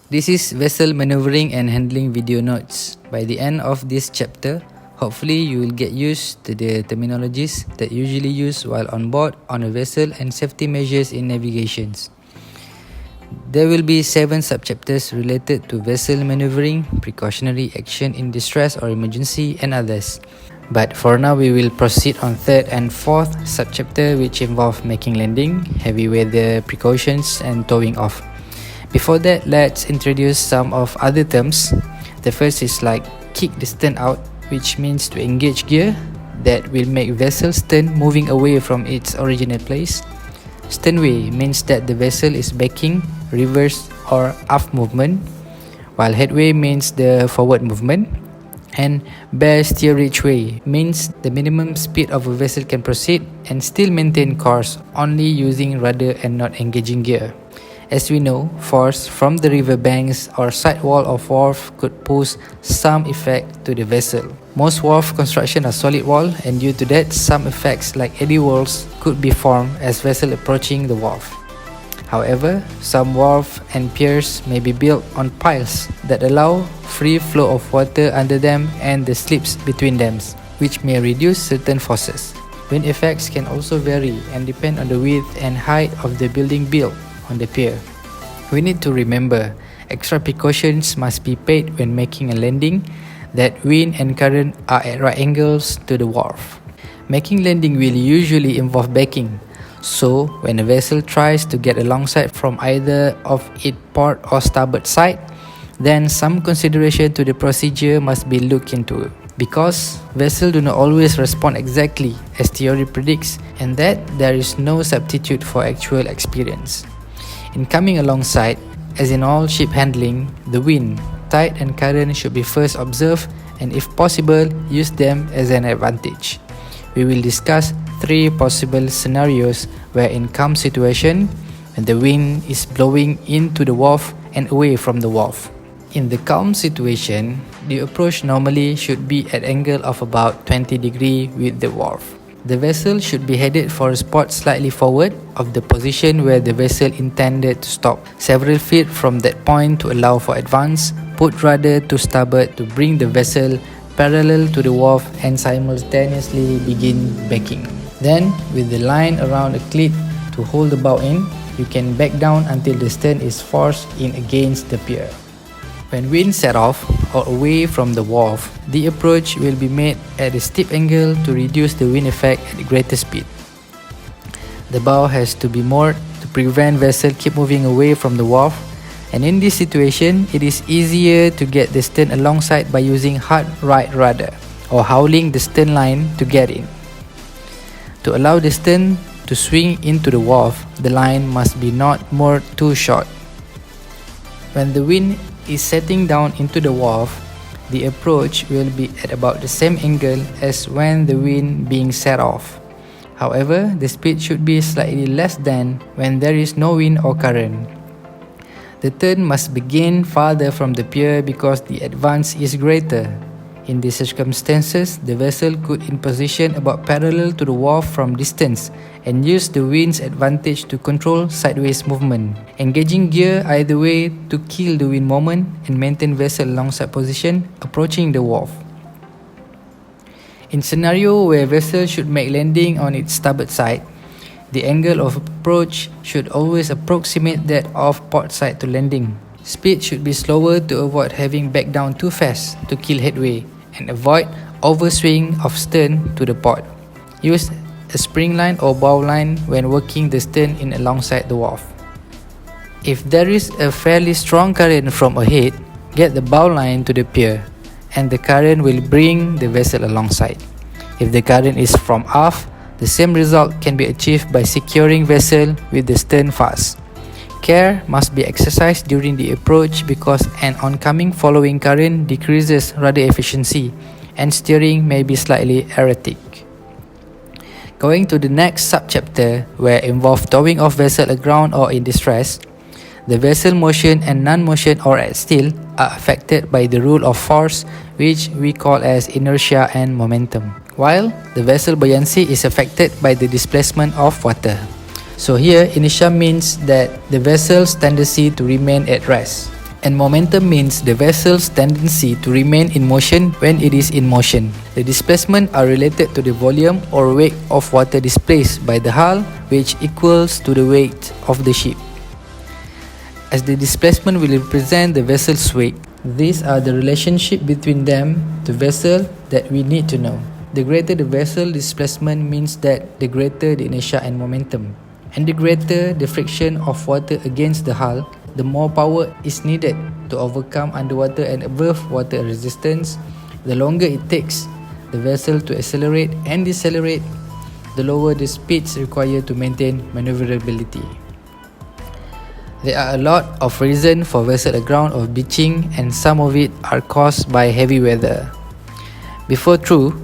This is vessel maneuvering and handling video notes. By the end of this chapter, hopefully you will get used to the terminologies that usually used while on board on a vessel and safety measures in navigations. There will be 7 subchapters related to vessel maneuvering, precautionary action in distress or emergency, and others. But for now, we will proceed on 3rd and 4th subchapter, which involve making landing, heavy weather precautions, and towing off. Before that, let's introduce some of other terms. The first is like kick the stern out, which means to engage gear that will make vessel stern moving away from its original place. Sternway means that the vessel is backing, reverse or aft movement, while headway means the forward movement. And bare steerage way means the minimum speed of a vessel can proceed and still maintain course only using rudder and not engaging gear. As we know, force from the river banks or side wall of wharf could pose some effect to the vessel. Most wharf construction are solid wall, and due to that, some effects like eddy walls could be formed as vessel approaching the wharf. However, some wharf and piers may be built on piles that allow free flow of water under them and the slips between them, which may reduce certain forces. Wind effects can also vary and depend on the width and height of the building built on the pier. We need to remember extra precautions must be paid when making a landing, that wind and current are at right angles to the wharf. Making landing will usually involve backing, so when a vessel tries to get alongside from either of its port or starboard side, then some consideration to the procedure must be looked into. Because vessels do not always respond exactly as theory predicts, and that there is no substitute for actual experience. In coming alongside, as in all ship handling, the wind, tide and current should be first observed and if possible, use them as an advantage. We will discuss 3 possible scenarios where in calm situation, when the wind is blowing into the wharf and away from the wharf. In the calm situation, the approach normally should be at angle of about 20 degrees with the wharf. The vessel should be headed for a spot slightly forward of the position where the vessel intended to stop, several feet from that point to allow for advance, put rudder to starboard to bring the vessel parallel to the wharf and simultaneously begin backing. Then, with the line around a cleat to hold the bow in, you can back down until the stern is forced in against the pier. When wind set off or away from the wharf, the approach will be made at a steep angle to reduce the wind effect at greater speed. The bow has to be moored to prevent vessel keep moving away from the wharf, and in this situation, it is easier to get the stern alongside by using hard right rudder or hauling the stern line to get in. To allow the stern to swing into the wharf, the line must be not moored too short. When the wind is setting down into the wharf, the approach will be at about the same angle as when the wind being set off. However, the speed should be slightly less than when there is no wind or current. The turn must begin farther from the pier because the advance is greater. In these circumstances, the vessel could in position about parallel to the wharf from distance and use the wind's advantage to control sideways movement, engaging gear either way to kill the wind moment and maintain vessel alongside position approaching the wharf. In scenario where vessel should make landing on its starboard side, the angle of approach should always approximate that of port side to landing. Speed should be slower to avoid having back down too fast to kill headway and avoid overswing of stern to the port. Use a spring line or bow line when working the stern in alongside the wharf. If there is a fairly strong current from ahead, get the bow line to the pier and the current will bring the vessel alongside. If the current is from aft, the same result can be achieved by securing vessel with the stern fast. Care must be exercised during the approach because an oncoming following current decreases rudder efficiency and steering may be slightly erratic. Going to the next subchapter where involve towing off vessel aground or in distress, the vessel motion and non-motion or at still are affected by the rule of force, which we call as inertia and momentum, while the vessel buoyancy is affected by the displacement of water. So here, inertia means that the vessel's tendency to remain at rest. And momentum means the vessel's tendency to remain in motion when it is in motion. The displacement are related to the volume or weight of water displaced by the hull, which equals to the weight of the ship. As the displacement will represent the vessel's weight, these are the relationship between them, the vessel, that we need to know. The greater the vessel displacement means that the greater the inertia and momentum. And the greater the friction of water against the hull, the more power is needed to overcome underwater and above water resistance. The longer it takes the vessel to accelerate and decelerate, the lower the speeds required to maintain maneuverability. There are a lot of reasons for vessel aground or beaching, and some of it are caused by heavy weather. Before through,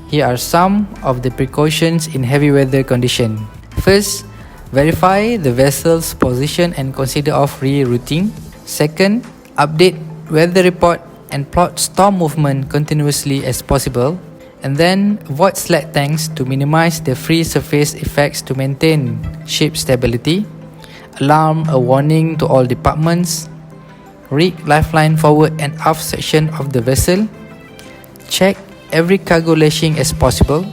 here are some of the precautions in heavy weather condition. First, verify the vessel's position and consider of rerouting. Second, update weather report and plot storm movement continuously as possible. And then avoid slack tanks to minimize the free surface effects to maintain ship stability. Alarm a warning to all departments. Rig lifeline forward and aft section of the vessel. Check every cargo lashing as possible.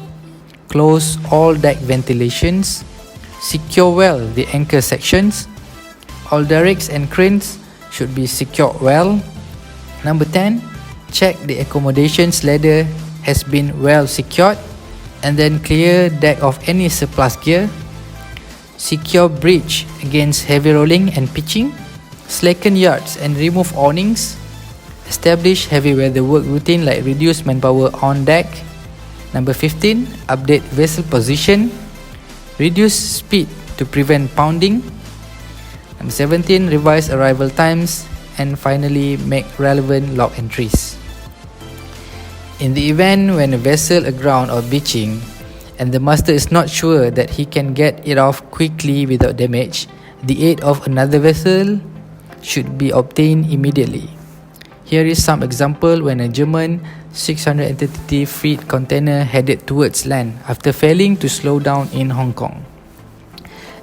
Close all deck ventilations. Secure well the anchor sections. All derricks and cranes should be secured well. Number 10. Check the accommodations ladder has been well secured, and then clear deck of any surplus gear. Secure bridge against heavy rolling and pitching. Slacken yards and remove awnings. Establish heavy weather work routine like reduce manpower on deck. Number 15. Update vessel position. Reduce speed to prevent pounding. Number 17. Revise arrival times. And finally, make relevant log entries. In the event when a vessel aground or beaching and the master is not sure that he can get it off quickly without damage, the aid of another vessel should be obtained immediately. Here is some example when a German 630 freight container headed towards land after failing to slow down in Hong Kong.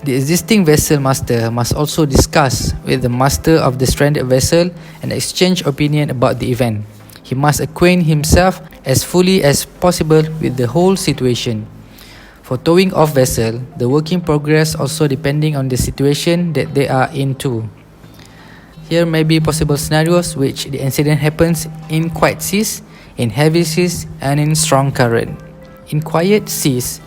The existing vessel master must also discuss with the master of the stranded vessel and exchange opinion about the event. He must acquaint himself as fully as possible with the whole situation. For towing off vessel, the work in progress also depending on the situation that they are in too. Here may be possible scenarios which the incident happens in quiet seas, in heavy seas, and in strong current. In quiet seas,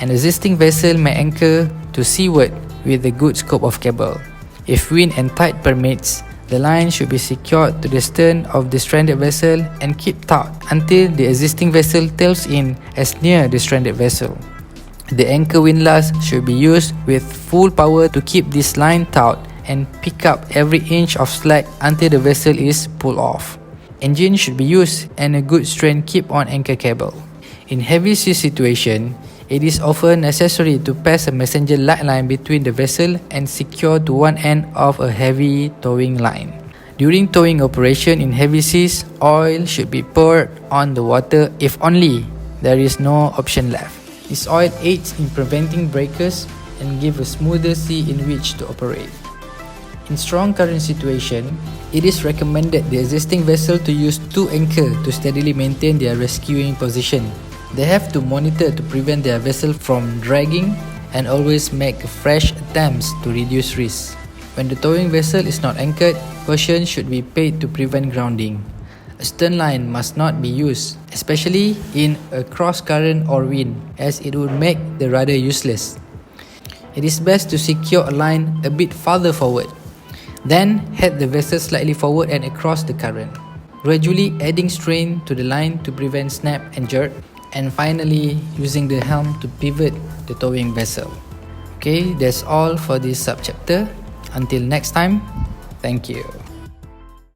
an existing vessel may anchor to seaward with a good scope of cable. If wind and tide permits, the line should be secured to the stern of the stranded vessel and keep taut until the existing vessel tails in as near the stranded vessel. The anchor windlass should be used with full power to keep this line taut and pick up every inch of slack until the vessel is pulled off. Engine should be used and a good strength keep on anchor cable. In heavy sea situation, it is often necessary to pass a messenger light line between the vessel and secure to one end of a heavy towing line. During towing operation in heavy seas, oil should be poured on the water if only there is no option left. This oil aids in preventing breakers and give a smoother sea in which to operate. In strong current situation, it is recommended the existing vessel to use two anchor to steadily maintain their rescuing position. They have to monitor to prevent their vessel from dragging and always make fresh attempts to reduce risk. When the towing vessel is not anchored, caution should be paid to prevent grounding. A stern line must not be used, especially in a cross current or wind, as it would make the rudder useless. It is best to secure a line a bit farther forward. Then head the vessel slightly forward and across the current, gradually adding strain to the line to prevent snap and jerk, and finally using the helm to pivot the towing vessel. Okay, that's all for this subchapter. Until next time, thank you.